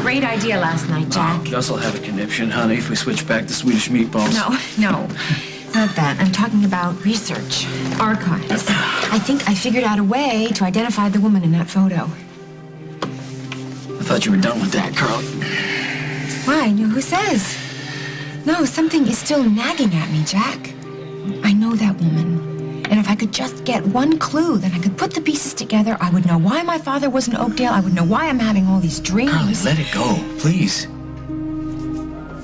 great idea last night, Jack. Gus will have a conniption, honey, if we switch back to Swedish meatballs. No. Not that. I'm talking about research. Archives. I think I figured out a way to identify the woman in that photo. I thought you were done with that, Carly. Why? No, who says? No, something is still nagging at me, Jack. I know that woman. And if I could just get one clue, then I could put the pieces together. I would know why my father was in Oakdale. I would know why I'm having all these dreams. Carly, let it go, please.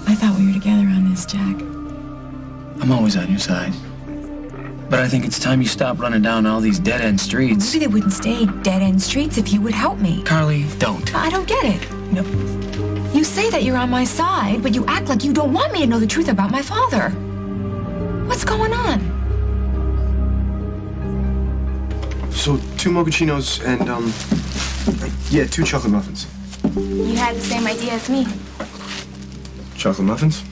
I thought we were together on this, Jack. I'm always on your side. But I think it's time you stop running down all these dead-end streets. Maybe they wouldn't stay dead-end streets if you would help me. Carly, don't. I don't get it. No. You say that you're on my side, but you act like you don't want me to know the truth about my father. What's going on? So, 2 mochachinos and, 2 chocolate muffins. You had the same idea as me. Chocolate muffins?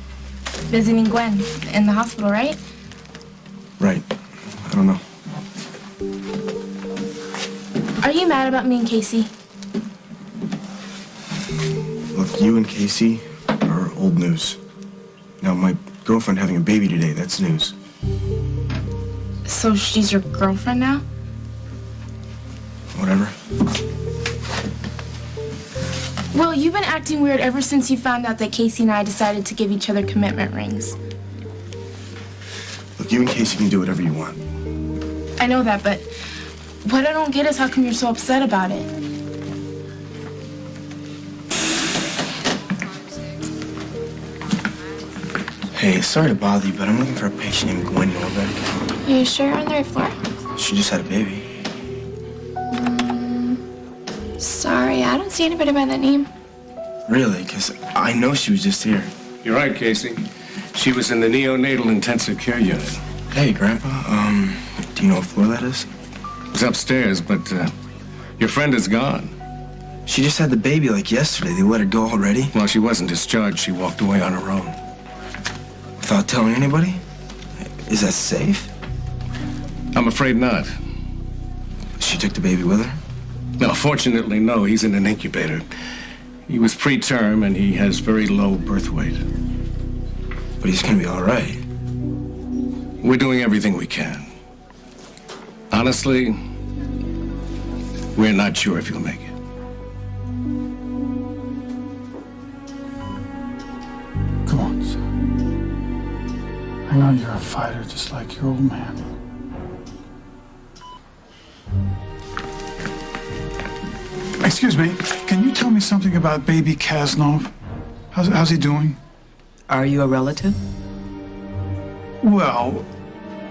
Visiting Gwen in the hospital, right? Right. I don't know. Are you mad about me and Casey? Look, you and Casey are old news. Now, my girlfriend having a baby today, that's news. So she's your girlfriend now? Whatever. Well, you've been acting weird ever since you found out that Casey and I decided to give each other commitment rings. Look, you and Casey can do whatever you want. I know that, but what I don't get is how come you're so upset about it? Hey, sorry to bother you, but I'm looking for a patient named Gwen Norbeck. Are you sure you're on the right floor? She just had a baby. Sorry, I don't see anybody by that name. Really? Because I know she was just here. You're right, Casey. She was in the neonatal intensive care unit. Hey, Grandpa, do you know what floor that is? It's upstairs, but your friend is gone. She just had the baby like yesterday. They let her go already? While she wasn't discharged, she walked away on her own. Without telling anybody? Is that safe? I'm afraid not. She took the baby with her? No, fortunately, no. He's in an incubator. He was preterm, and he has very low birth weight. But he's gonna be all right. We're doing everything we can. Honestly, we're not sure if he'll make it. Come on, son. I know you're a fighter just like your old man. Excuse me, can you tell me something about baby Kasnov? How's he doing? Are you a relative? Well,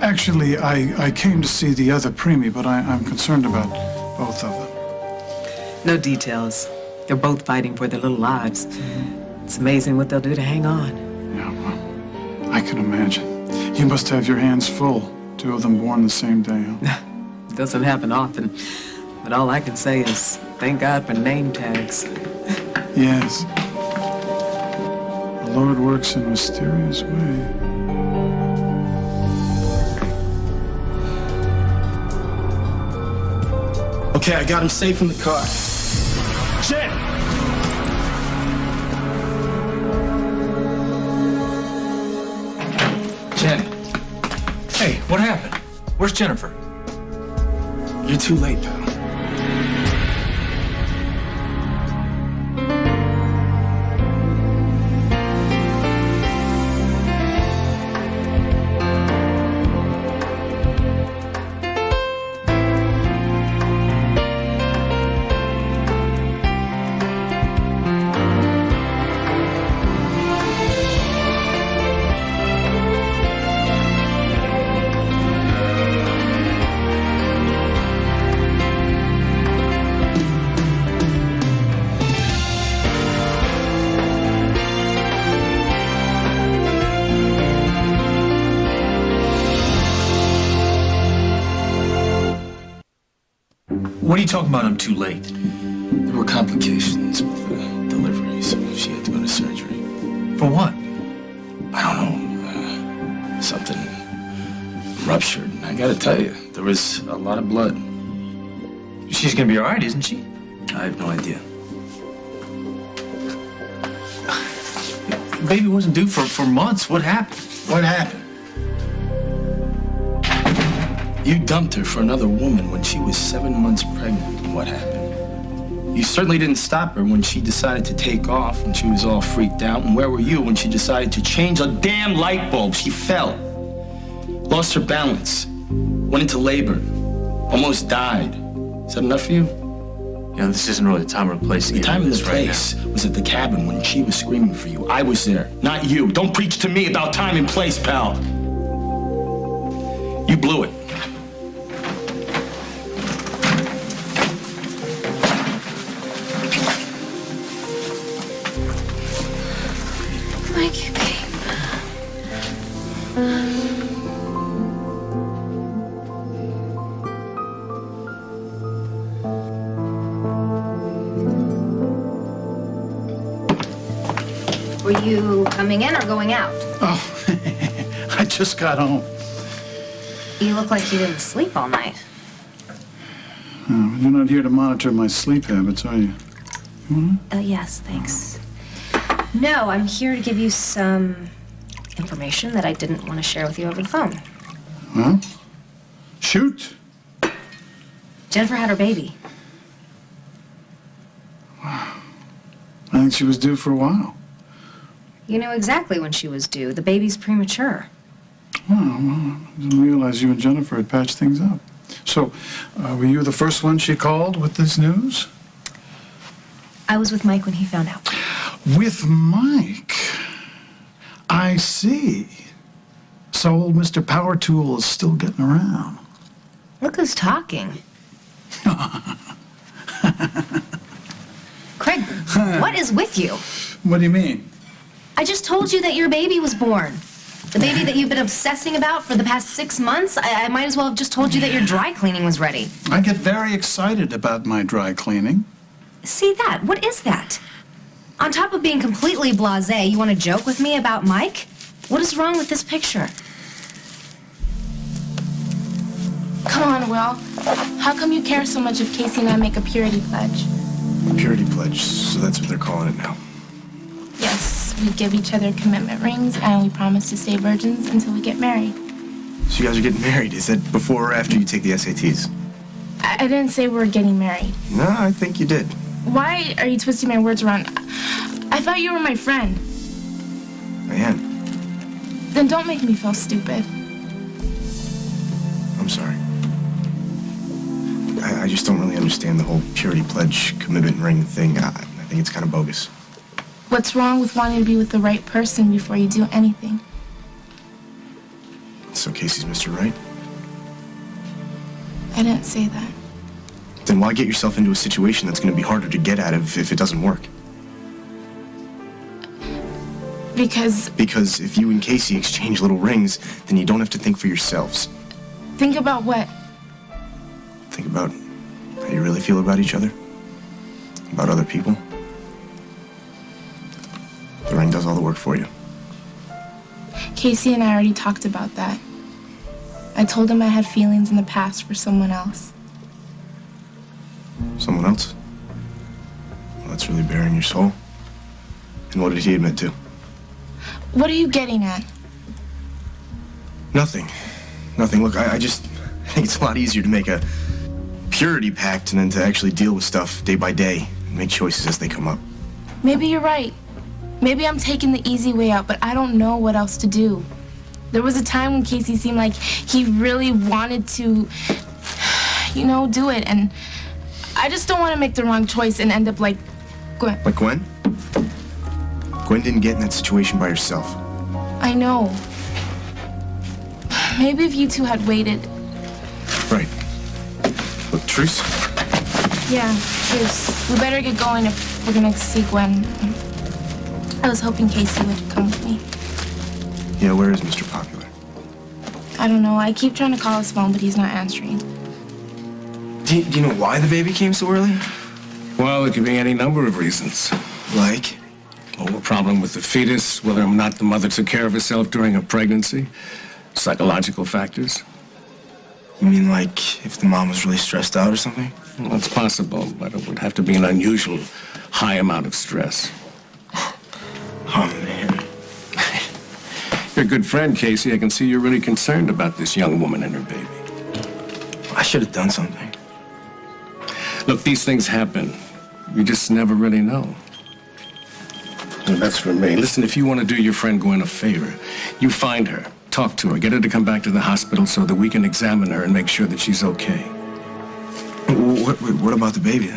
actually, I came to see the other preemie, but I'm concerned about both of them. No details. They're both fighting for their little lives. It's amazing what they'll do to hang on. Yeah, well, I can imagine. You must have your hands full. 2 of them born the same day, huh? Doesn't happen often. But all I can say is thank God for name tags. Yes. The Lord works in mysterious ways. Okay, I got him safe in the car. Jen! Jen. Hey, what happened? Where's Jennifer? You're too late, pal. What are you talking about I'm too late? There were complications with the delivery, so she had to go to surgery. For what? I don't know. Something ruptured. I gotta tell you, there was a lot of blood. She's gonna be all right, isn't she? I have no idea. The baby wasn't due for months. What happened? What happened? You dumped her for another woman when she was 7 months pregnant. What happened? You certainly didn't stop her when she decided to take off, when she was all freaked out. And where were you when she decided to change a damn light bulb? She fell, lost her balance, went into labor, almost died. Is that enough for you? Yeah, this isn't really the time or place to The get time into and the this right place was at the cabin when she was screaming for you. I was there, not you. Don't preach to me about time and place, pal. You blew it. Mike, babe. Were you coming in or going out? Oh, I just got home. You look like you didn't sleep all night. Oh, you're not here to monitor my sleep habits, are you? Yes, thanks. No, I'm here to give you some information that I didn't want to share with you over the phone. Well, shoot. Jennifer had her baby. I think she was due for a while. You knew exactly when she was due. The baby's premature. Oh, well, I didn't realize you and Jennifer had patched things up. So, were you the first one she called with this news? I was with Mike when he found out. With Mike? I see. So old Mr. Power Tool is still getting around. Look who's talking. Craig, what is with you? What do you mean? I just told you that your baby was born. The baby that you've been obsessing about for the past 6 months. I might as well have just told you that your dry cleaning was ready. I get very excited about my dry cleaning. See that? What is that? On top of being completely blasé, you want to joke with me about Mike? What is wrong with this picture? Come on, Will. How come you care so much if Casey and I make a purity pledge? Purity pledge, so that's what they're calling it now. Yes, we give each other commitment rings and we promise to stay virgins until we get married. So you guys are getting married. Is that before or after you take the SATs? I didn't say we were getting married. No, I think you did. Why are you twisting my words around? I thought you were my friend. I am. Then don't make me feel stupid. I'm sorry. I just don't really understand the whole purity pledge commitment ring thing. I think it's kind of bogus. What's wrong with wanting to be with the right person before you do anything? So Casey's Mr. Right? I didn't say that. Then why get yourself into a situation that's going to be harder to get out of if it doesn't work? Because if you and Casey exchange little rings, then you don't have to think for yourselves. think about what? Think about how you really feel about each other, about other people. The ring does all the work for you. Casey and I already talked about that. I told him I had feelings in the past for someone else. Someone else? Well, that's really bearing your soul. And what did he admit to? What are you getting at? Nothing. Nothing. Look, I think it's a lot easier to make a purity pact and then to actually deal with stuff day by day and make choices as they come up. Maybe you're right. Maybe I'm taking the easy way out, but I don't know what else to do. There was a time when Casey seemed like he really wanted to, do it, and I just don't want to make the wrong choice and end up like Gwen. Like Gwen? Gwen didn't get in that situation by herself. I know. Maybe if you two had waited. Right. Look, truce? Yeah, truce. We better get going if we're gonna see Gwen. I was hoping Casey would come with me. Yeah, where is Mr. Popular? I don't know. I keep trying to call his phone, but he's not answering. Do you know why the baby came so early? Well, it could be any number of reasons. Like? Oh, a problem with the fetus, whether or not the mother took care of herself during her pregnancy, psychological factors. You mean like if the mom was really stressed out or something? Well, that's possible, but it would have to be an unusual high amount of stress. Oh, man. You're a good friend, Casey. I can see you're really concerned about this young woman and her baby. I should have done something. Look, these things happen. You just never really know. And that's for me. Listen, if you want to do your friend Gwen a favor, you find her, talk to her, get her to come back to the hospital so that we can examine her and make sure that she's okay. What about the baby?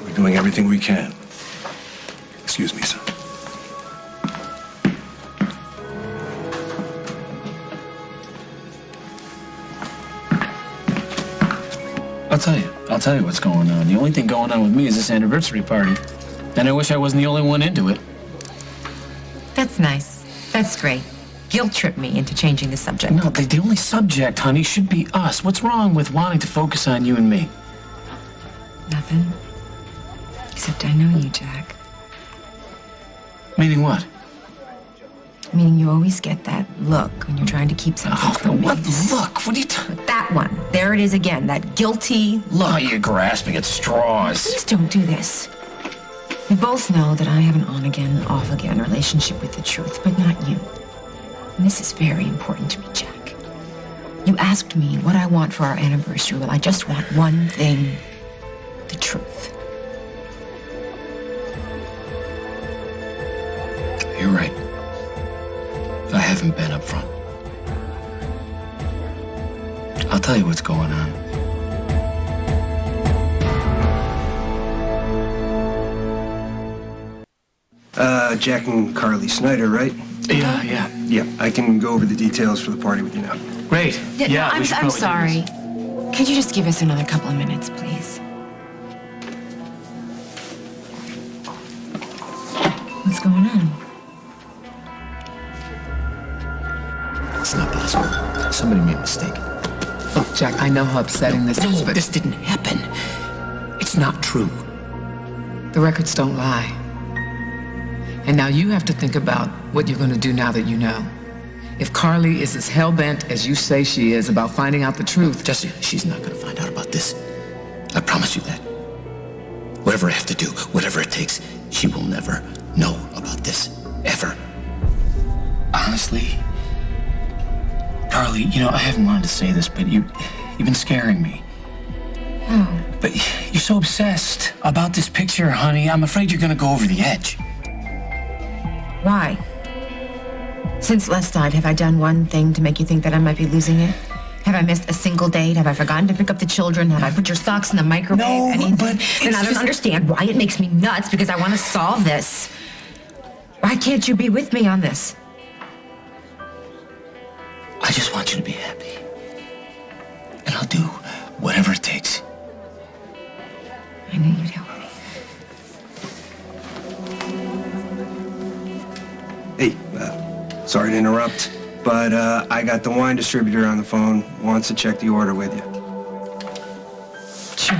We're doing everything we can. Excuse me, son. I'll tell you what's going on. The only thing going on with me is this anniversary party. And I wish I wasn't the only one into it. That's nice. That's great. Guilt tripped me into changing the subject. No, the only subject, honey, should be us. What's wrong with wanting to focus on you and me? Nothing. Except I know you, Jack. Meaning what? Meaning you always get that look when you're trying to keep something from me. What look? What are you talking? That one. There it is again. That guilty look. Oh, you're grasping at straws. Please don't do this. We both know that I have an on-again, off-again relationship with the truth, but not you. And this is very important to me, Jack. You asked me what I want for our anniversary. Well, I just want one thing. The truth. You're right. I haven't been up front. I'll tell you what's going on. Jack and Carly Snyder, right? Yeah. Yeah, I can go over the details for the party with you now. Great. Yeah, we should I'm probably do sorry. this. Could you just give us another couple of minutes, please? What's going on? It's not possible. Somebody made a mistake. Look, Jack, I know how upsetting this is, but this didn't happen. It's not true. the records don't lie. And now you have to think about what you're going to do now that you know. If Carly is as hell-bent as you say she is about finding out the truth... Jesse, she's not going to find out about this. I promise you that. Whatever I have to do, whatever it takes, she will never know about this, ever. Honestly, Carly, you know, I haven't wanted to say this, but you've been scaring me. Oh. But you're so obsessed about this picture, honey. I'm afraid you're going to go over the edge. Why? Since last night, have I done one thing to make you think that I might be losing it? Have I missed a single date? Have I forgotten to pick up the children? Have I put your socks in the microwave? No, anything? but then I don't understand why it makes me nuts, because I want to solve this. Why can't you be with me on this? I just want you to be happy. And I'll do whatever it takes. I knew you'd help me. Hey, sorry to interrupt, but I got the wine distributor on the phone. Wants to check the order with you. Sure.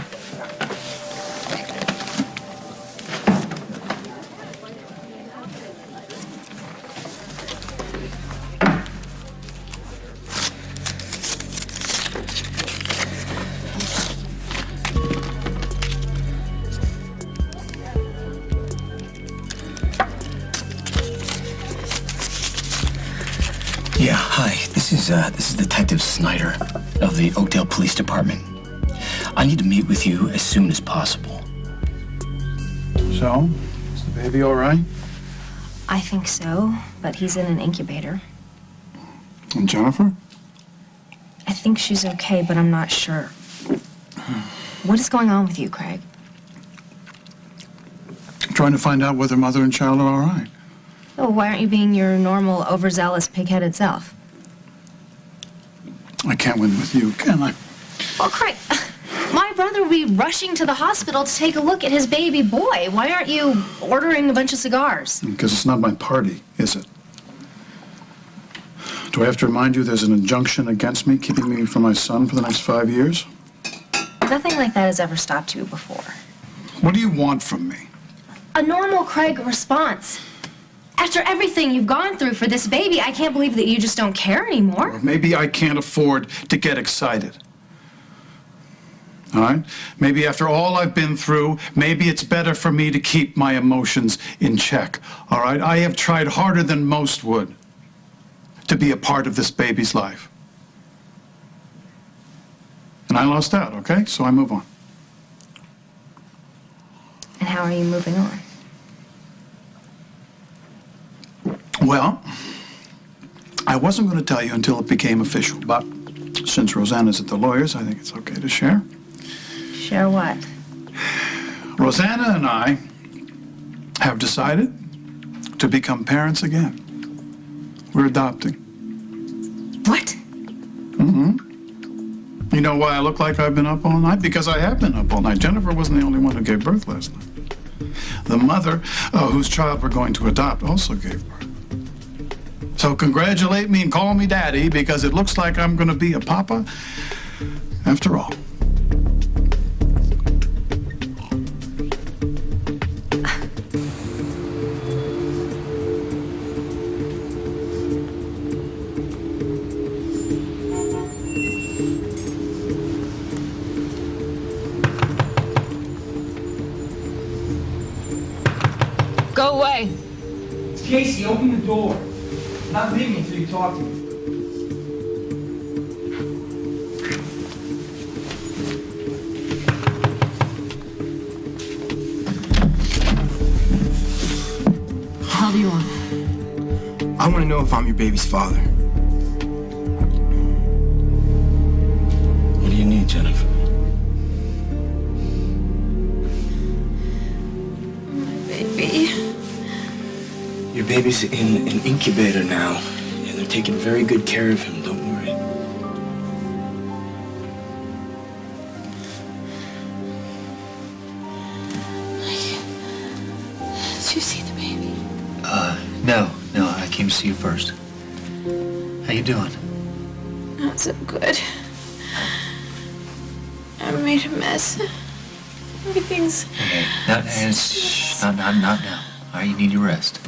Yeah, hi. This is Detective Snyder of the Oakdale Police Department. I need to meet with you as soon as possible. So, is the baby all right? I think so, but he's in an incubator. And Jennifer? I think she's okay, but I'm not sure. What is going on with you, Craig? Trying to find out whether mother and child are all right. Oh, why aren't you being your normal, overzealous, pig-headed self? I can't win with you, can I? Well, Craig, my brother will be rushing to the hospital to take a look at his baby boy. Why aren't you ordering a bunch of cigars? Because it's not my party, is it? Do I have to remind you there's an injunction against me keeping me from my son for the next 5 years? Nothing like that has ever stopped you before. What do you want from me? A normal Craig response. After everything you've gone through for this baby, I can't believe that you just don't care anymore. Or maybe I can't afford to get excited. All right? Maybe after all I've been through, maybe it's better for me to keep my emotions in check. All right? I have tried harder than most would. to be a part of this baby's life. And I lost out, okay? So I move on. And how are you moving on? Well, I wasn't going to tell you until it became official, but since Rosanna's at the lawyer's, I think it's okay to share. Share what? Rosanna and I have decided to become parents again. We're adopting. What? You know why I look like I've been up all night? Because I have been up all night. Jennifer wasn't the only one who gave birth last night. The mother whose child we're going to adopt also gave birth. So congratulate me and call me daddy, because it looks like I'm going to be a papa after all. Go away. Casey, open the door. I'm not leaving until you talk to me. How do you want? I want to know if I'm your baby's father. What do you need, Jennifer? Baby. Your baby's in an incubator now, and they're taking very good care of him. Don't worry. Did you see the baby? No, I came to see you first. How you doing? Not so good. I made a mess. Everything's... Okay, not now. All right, you need your rest.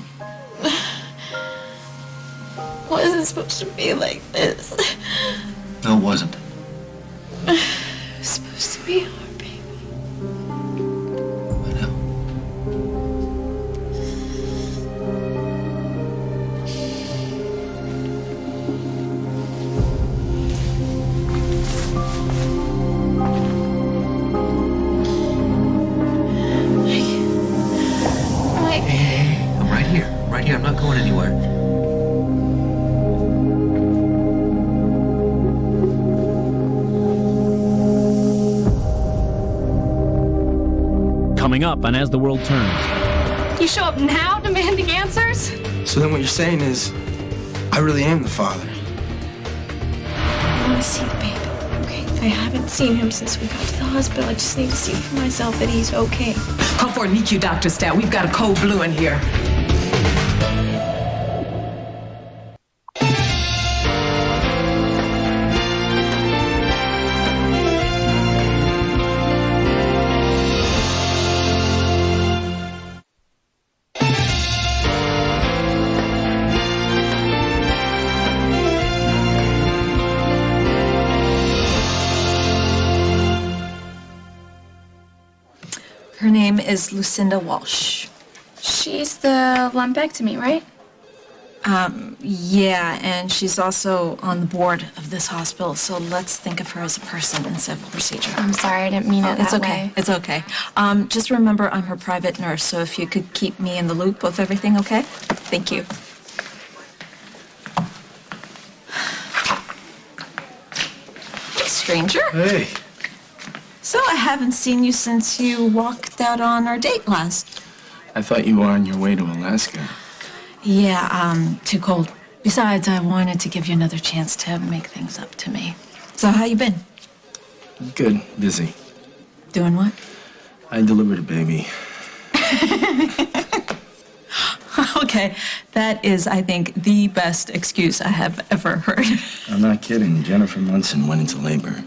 Wasn't supposed to be like this. No, it wasn't. It was supposed to be our baby. I know. Hey, I'm right here. I'm not going anywhere. Coming up on As the World Turns. You show up now demanding answers? So then what you're saying is, I really am the father. I want to see the baby, okay? I haven't seen him since we got to the hospital. I just need to see for myself that he's okay. Come for NICU, Dr. Stat. We've got a cold blue in here. Her name is Lucinda Walsh. She's the lumpectomy, right? Yeah, and she's also on the board of this hospital, so let's think of her as a person instead of a procedure. I'm sorry, I didn't mean it It's that okay. way. It's okay. Just remember, I'm her private nurse, so if you could keep me in the loop of everything, okay? Thank you. Hey, stranger. Hey. So I haven't seen you since you walked out on our date last. I thought you were on your way to Alaska. Yeah, too cold. Besides, I wanted to give you another chance to make things up to me. So how you been? Good. Busy. Doing what? I delivered a baby. Okay, that is, I think, the best excuse I have ever heard. I'm not kidding. Jennifer Munson went into labor.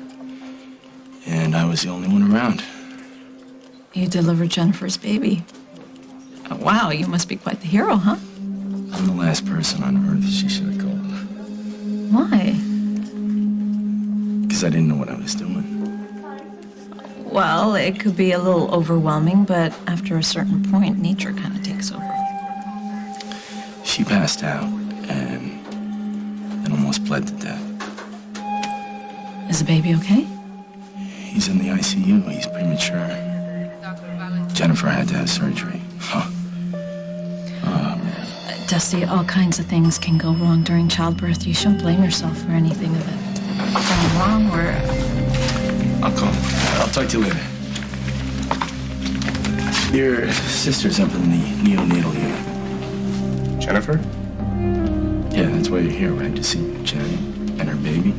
And I was the only one around. You delivered Jennifer's baby. Oh, wow, you must be quite the hero, huh? I'm the last person on earth she should have called. Why? Because I didn't know what I was doing. Well, it could be a little overwhelming, but after a certain point, nature kind of takes over. She passed out, and almost bled to death. Is the baby okay? He's in the ICU. He's premature. Jennifer had to have surgery. Huh. Dusty, all kinds of things can go wrong during childbirth. You shouldn't blame yourself for anything of it going wrong or... I'll call him. I'll talk to you later. Your sister's up in the neonatal unit. Jennifer? Yeah, that's why you're here, right? To see Jen and her baby?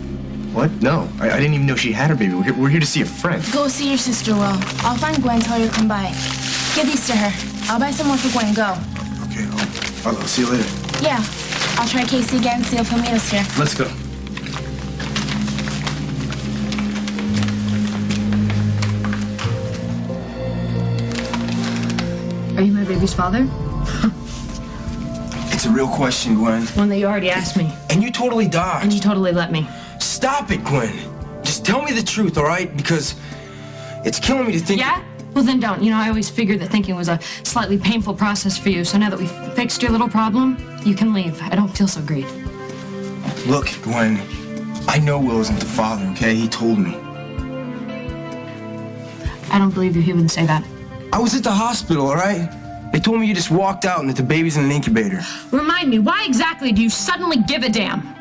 What? No, I didn't even know she had her baby. We're here to see a friend. Go see your sister, Will. I'll find Gwen, tell her to come by. Give these to her. I'll buy some more for Gwen. Go. Okay, I'll see you later. Yeah. I'll try Casey again, see if he'll meet us here. Let's go. Are you my baby's father? It's a real question, Gwen. One that you already asked me. And you totally dodged. And you totally let me. Stop it, Gwen. Just tell me the truth, all right? Because it's killing me to think... Yeah? Well, then don't. You know, I always figured that thinking was a slightly painful process for you. So now that we've fixed your little problem, you can leave. I don't feel so great. Look, Gwen, I know Will isn't the father, okay? He told me. I don't believe you. He wouldn't say that. I was at the hospital, all right? They told me you just walked out and that the baby's in an incubator. Remind me, why exactly do you suddenly give a damn?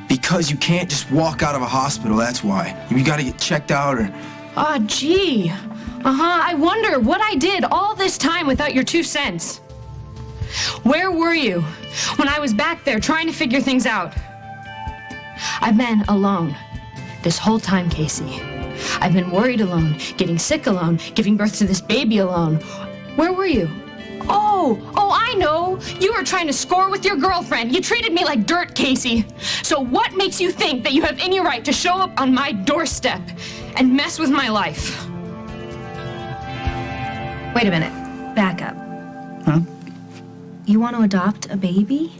Because you can't just walk out of a hospital, that's why. You gotta get checked out or... Oh, gee. I wonder what I did all this time without your 2 cents. Where were you when I was back there trying to figure things out? I've been alone this whole time, Casey. I've been worried alone, getting sick alone, giving birth to this baby alone. Where were you? Oh, I know. You were trying to score with your girlfriend. You treated me like dirt, Casey. So what makes you think that you have any right to show up on my doorstep and mess with my life? Wait a minute. Back up. Huh? You want to adopt a baby?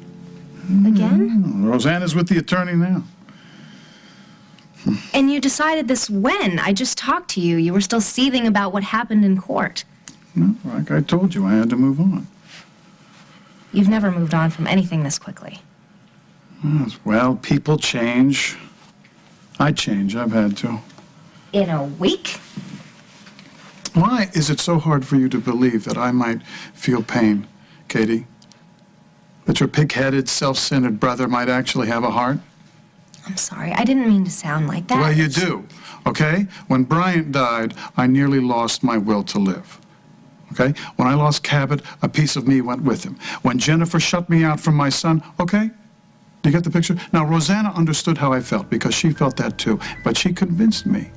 Again? Rosanna's with the attorney now. And you decided this when? I just talked to you. You were still seething about what happened in court. No, like I told you, I had to move on. You've never moved on from anything this quickly. Well, people change. I change. I've had to. In a week? Why is it so hard for you to believe that I might feel pain, Katie? That your pig-headed, self-centered brother might actually have a heart? I'm sorry. I didn't mean to sound like that. Well, you do, okay? When Bryant died, I nearly lost my will to live. Okay? When I lost Cabot, a piece of me went with him. When Jennifer shut me out from my son, okay? Do you get the picture? Now, Rosanna understood how I felt because she felt that too, but she convinced me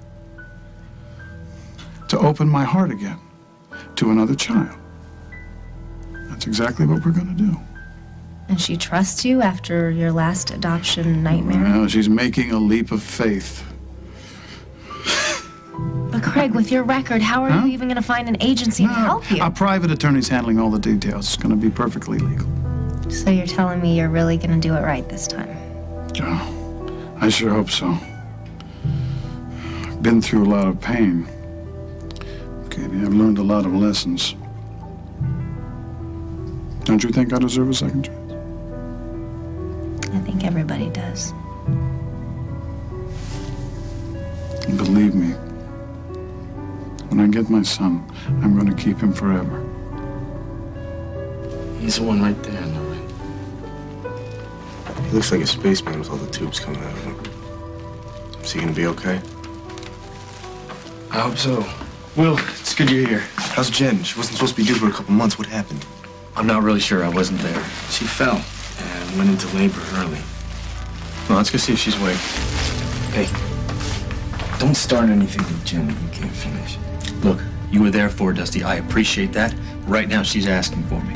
to open my heart again to another child. That's exactly what we're going to do. And she trusts you after your last adoption nightmare? Well, she's making a leap of faith. But Craig, with your record, how are you even going to find an agency to help you? Our private attorney's handling all the details. It's going to be perfectly legal. So you're telling me you're really going to do it right this time? Oh, I sure hope so. I've been through a lot of pain. Katie, I've learned a lot of lessons. Don't you think I deserve a second chance? I think everybody does. And believe me, when I get my son, I'm going to keep him forever. He's the one right there in the ring. He looks like a spaceman with all the tubes coming out of him. Is he gonna be okay? I hope so. Will, it's good you're here. How's Jen? She wasn't supposed to be due for a couple months. What happened? I'm not really sure. I wasn't there. She fell and went into labor early. Well, let's go see if she's awake. Hey, don't start anything with Jen that you can't finish. Look, you were there for her, Dusty. I appreciate that. Right now, she's asking for me.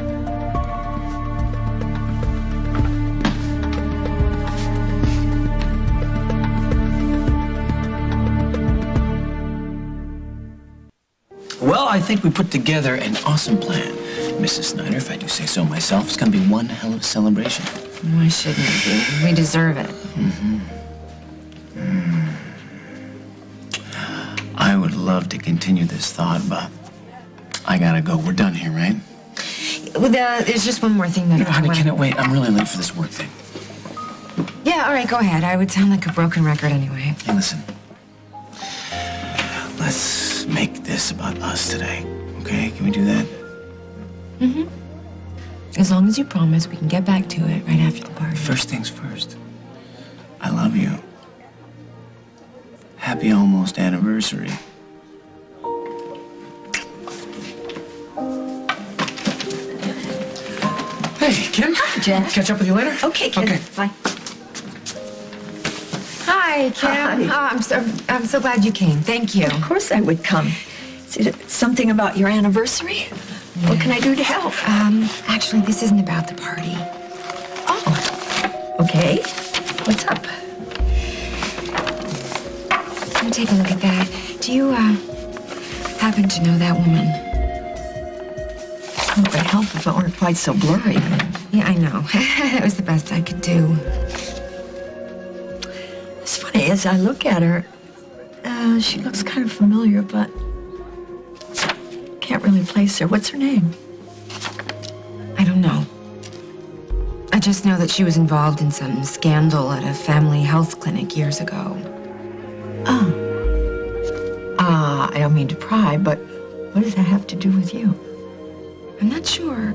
Well, I think we put together an awesome plan. Mrs. Snyder, if I do say so myself, it's going to be one hell of a celebration. Why shouldn't it be? We deserve it. I would love to continue this thought, but I gotta go. We're done here, right? There's just one more thing that Honey, can it wait? I'm really late for this work thing. Yeah, all right, go ahead. I would sound like a broken record anyway. Hey, listen. Let's make this about us today, okay? Can we do that? Mm-hmm. As long as you promise we can get back to it right after the party. First things first. I love you. Happy almost anniversary. Hey, Kim. Hi, Jack. Catch up with you later? Okay, Kim. Okay. Bye. Hi, Kim. Hi. Oh, I'm so glad you came. Thank you. Of course I would come. Is it something about your anniversary? What can I do to help? Actually, this isn't about the party. Oh, okay. What's up? Let me take a look at that. Do you, happen to know that woman? It would help if it weren't quite so blurry. Yeah, I know. That was the best I could do. It's funny, as I look at her, she looks kind of familiar, but can't really place her. What's her name? I don't know. I just know that she was involved in some scandal at a family health clinic years ago. Oh. I don't mean to pry, but what does that have to do with you? I'm not sure.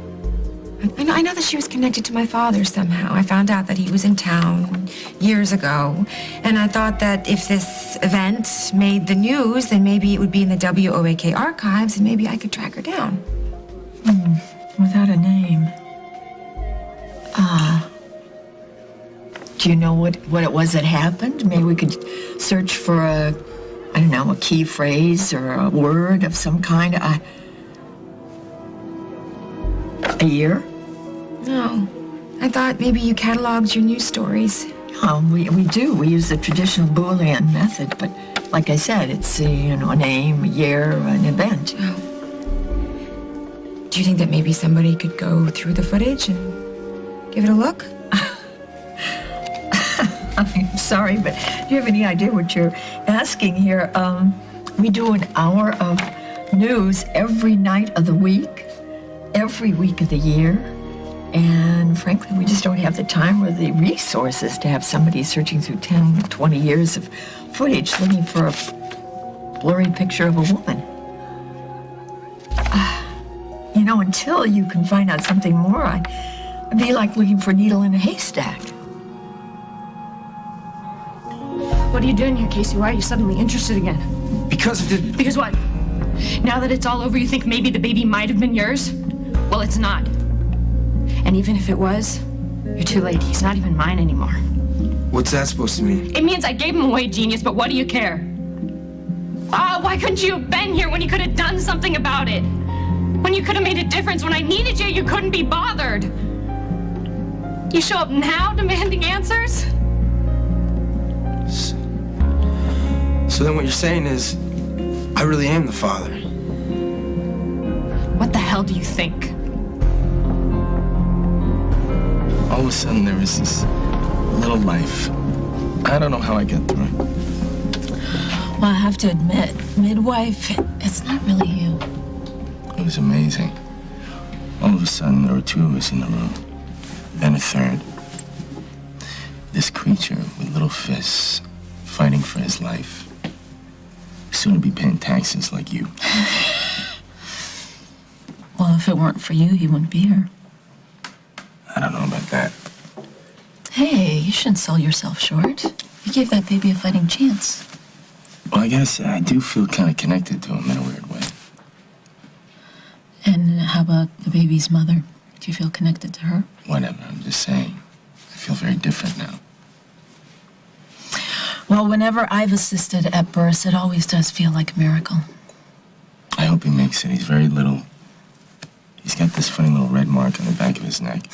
I know that she was connected to my father somehow. I found out that he was in town years ago, and I thought that if this event made the news, then maybe it would be in the WOAK archives, and maybe I could track her down. Without a name. Do you know what it was that happened? Maybe we could search for a key phrase or a word of some kind. A year? No. I thought maybe you cataloged your news stories. Oh, we do. We use the traditional Boolean method, but like I said, it's a name, a year, an event. Oh. Do you think that maybe somebody could go through the footage and give it a look? I'm sorry, but do you have any idea what you're asking here? We do an hour of news every night of the week, every week of the year. And frankly, we just don't have the time or the resources to have somebody searching through 10, 20 years of footage looking for a blurry picture of a woman. Until you can find out something more, I'd be like looking for a needle in a haystack. What are you doing here, Casey? Why are you suddenly interested again? Because of the... Because what? Now that it's all over, you think maybe the baby might have been yours? Well, it's not. And even if it was, you're too late. He's not even mine anymore. What's that supposed to mean? It means I gave him away, genius, but what do you care? Why couldn't you have been here when you could have done something about it? When you could have made a difference, when I needed you, you couldn't be bothered. You show up now demanding answers? So then what you're saying is, I really am the father. What the hell do you think? All of a sudden, there was this little life. I don't know how I get through it. Well, I have to admit, midwife, it's not really you. It was amazing. All of a sudden, there were two of us in the room. Then a third. This creature with little fists, fighting for his life. Soon to be paying taxes like you. Well, if it weren't for you, he wouldn't be here. I don't know about that. Hey, you shouldn't sell yourself short. You gave that baby a fighting chance. Well, I gotta say, I do feel kind of connected to him in a weird way. And how about the baby's mother? Do you feel connected to her? Whatever, I'm just saying. I feel very different now. Well, whenever I've assisted at births, it always does feel like a miracle. I hope he makes it. He's very little. He's got this funny little red mark on the back of his neck.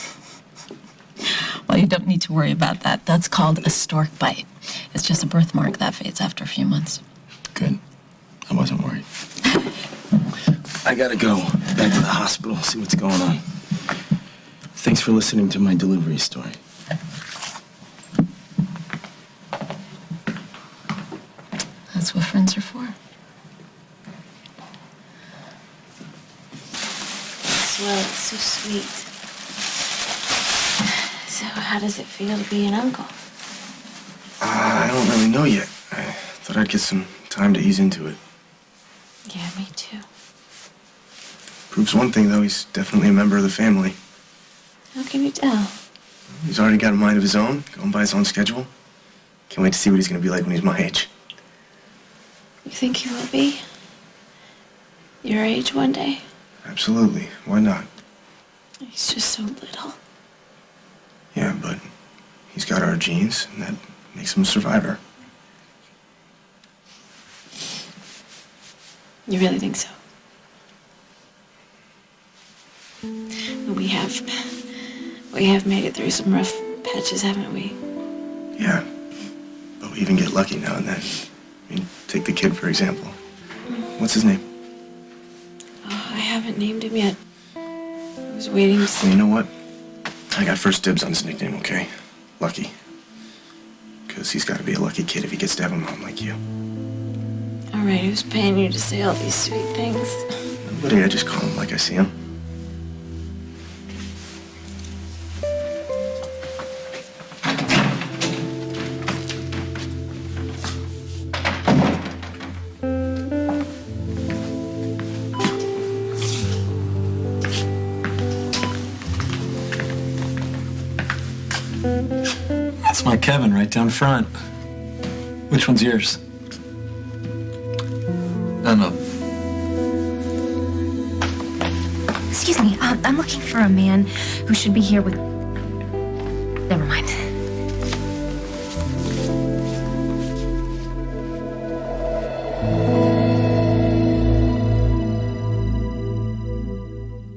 Well, you don't need to worry about that. That's called a stork bite. It's just a birthmark that fades after a few months. Good. I wasn't worried. I gotta go back to the hospital, see what's going on. Thanks for listening to my delivery story. That's what friends are for. Well, it's so sweet. So how does it feel to be an uncle? don't really know yet. I thought I'd get some time to ease into it. Yeah, me too. Proves one thing, though. He's definitely a member of the family. How can you tell? He's already got a mind of his own, going by his own schedule. Can't wait to see what he's going to be like when he's my age. You think he will be? Your age one day? Absolutely. Why not? He's just so little. Yeah, but he's got our genes, and that makes him a survivor. You really think so? We have made it through some rough patches, haven't we? Yeah, but we even get lucky now and then. I mean, take the kid, for example. What's his name? Oh, I haven't named him yet. I was waiting to see. Well, you know what? I got first dibs on his nickname, okay? Lucky. Because he's got to be a lucky kid if he gets to have a mom like you. All right, who's paying you to say all these sweet things? Nobody, I just call him like I see him. That's my Kevin right down front. Which one's yours? No. Excuse me, I'm looking for a man who should be here with... Never mind.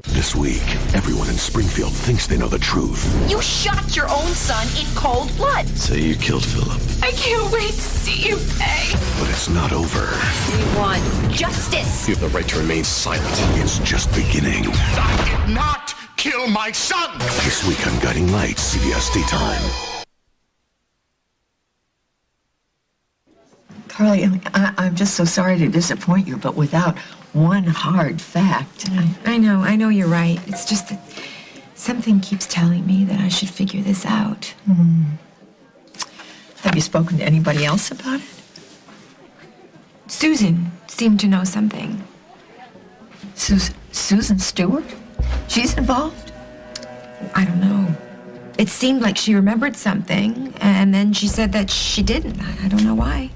This week, everyone in Springfield thinks they know the truth. You shot your own son in cold blood. So you killed Philip. I can't wait to see you pay. But it's not over. We want justice. You have the right to remain silent. It's just beginning. I did not kill my son! This week on Guiding Lights, CBS Daytime. Carly, I'm just so sorry to disappoint you, but without one hard fact. I know you're right. It's just that something keeps telling me that I should figure this out. Have you spoken to anybody else about it? Susan seemed to know something. Susan Stewart? She's involved? I don't know. It seemed like she remembered something, and then she said that she didn't. I don't know why.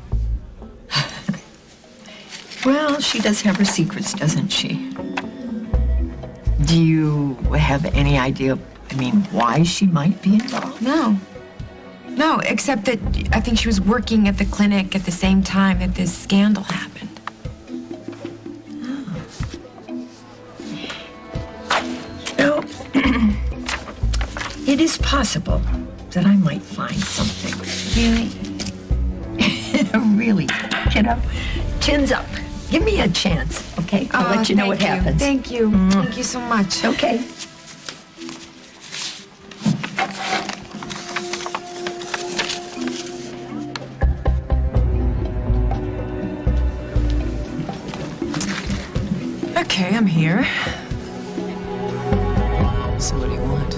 Well, she does have her secrets, doesn't she? Do you have any idea, why she might be involved? No, except that I think she was working at the clinic at the same time that this scandal happened. No, it is possible that I might find something. Really? Really. Chins up. Give me a chance, okay? I'll let you know what happens. Thank you. Thank you so much. Okay. Okay, I'm here. So what do you want?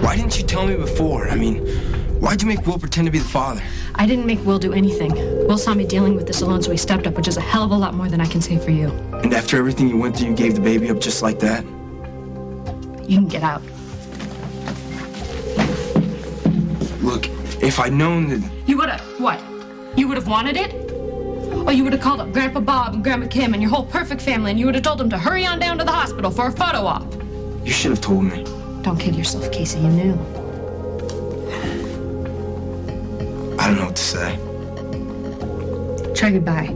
Why didn't you tell me before? Why'd you make Will pretend to be the father? I didn't make Will do anything. Will saw me dealing with this alone, so he stepped up, which is a hell of a lot more than I can say for you. And after everything you went through, you gave the baby up just like that? You can get out. Look, if I'd known that... You would've, what? You would've wanted it? Or you would've called up Grandpa Bob and Grandma Kim and your whole perfect family, and you would've told them to hurry on down to the hospital for a photo op. You should have told me. Don't kid yourself, Casey, you knew. I don't know what to say. Try goodbye.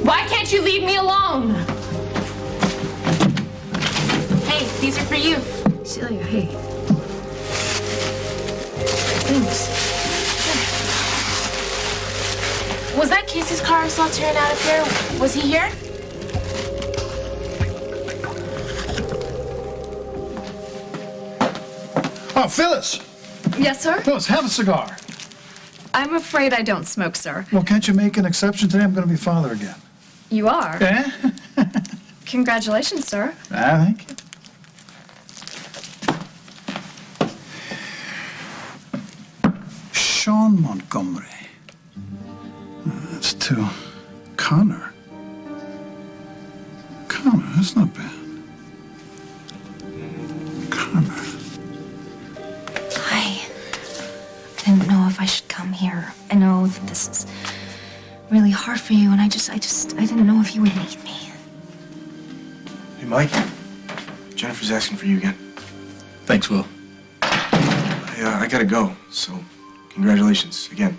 Why can't you leave me alone? Hey, these are for you. Celia, hey. Thanks. Was that Casey's car I saw tearing out of here? Was he here? Oh, Phyllis! Yes, sir? Phyllis, have a cigar. I'm afraid I don't smoke, sir. Well, can't you make an exception today? I'm going to be father again. You are? Eh? Congratulations, sir. Thank you. Sean Montgomery. That's to Connor. Connor, that's not bad. Connor. Hi. I didn't know if I should come here. I know that this is really hard for you, and I didn't know if you would need me. Hey, Mike. Jennifer's asking for you again. Thanks, Will. I gotta go, so congratulations again.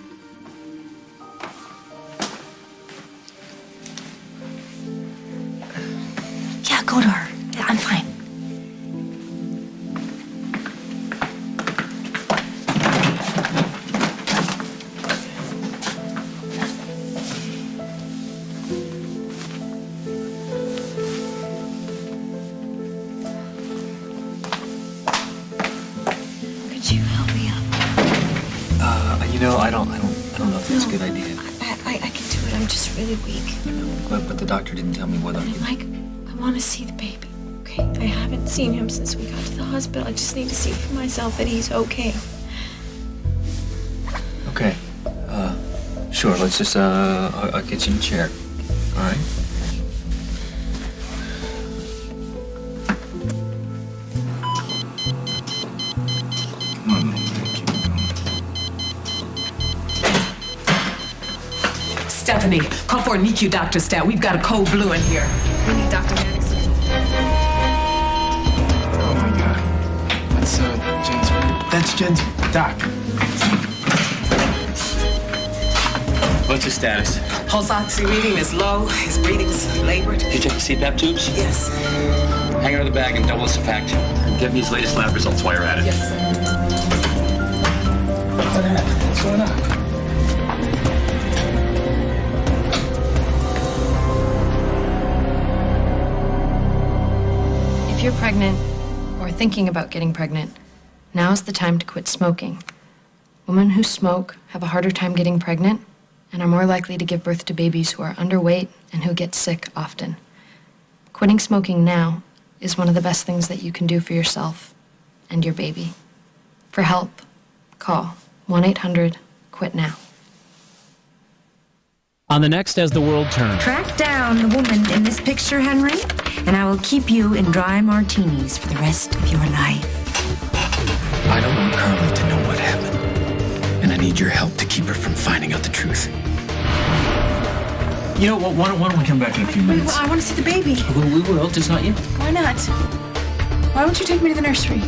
Yeah, go to her. Yeah, I'm fine. Could you help me up? You know, I don't know if that's a good idea. I can do it. I'm just really weak. But the doctor didn't tell me whether you... Mike, I want to see the baby. Okay? I haven't seen him since we got to the hospital. I just need to see for myself that he's okay. Okay. Sure, let's just, I'll get you in a chair. All right? Come on, man. Keep it going. Stephanie, call for a NICU doctor stat. We've got a cold blue in here. We need Dr. Maddox. Oh my God. That's Jen's. That's Jen's doc. What's his status? Pulse oxy reading is low. His breathing's labored. Did you check the CPAP tubes? Yes. Hang her the bag and double surfactant. And give me his latest lab results while you're at it. Yes, sir. What's going on? If you're pregnant or thinking about getting pregnant, now's the time to quit smoking. Women who smoke have a harder time getting pregnant and are more likely to give birth to babies who are underweight and who get sick often. Quitting smoking now is one of the best things that you can do for yourself and your baby. For help, call 1-800-QUIT-NOW. On the next As the World Turns. Track down the woman in this picture, Henry, and I will keep you in dry martinis for the rest of your life. I don't want Carly to know what happened. And I need your help to keep her from finding out the truth. You know what? Why don't we come back in a few minutes? I want to see the baby. We will, just not yet. Why not? Why won't you take me to the nursery?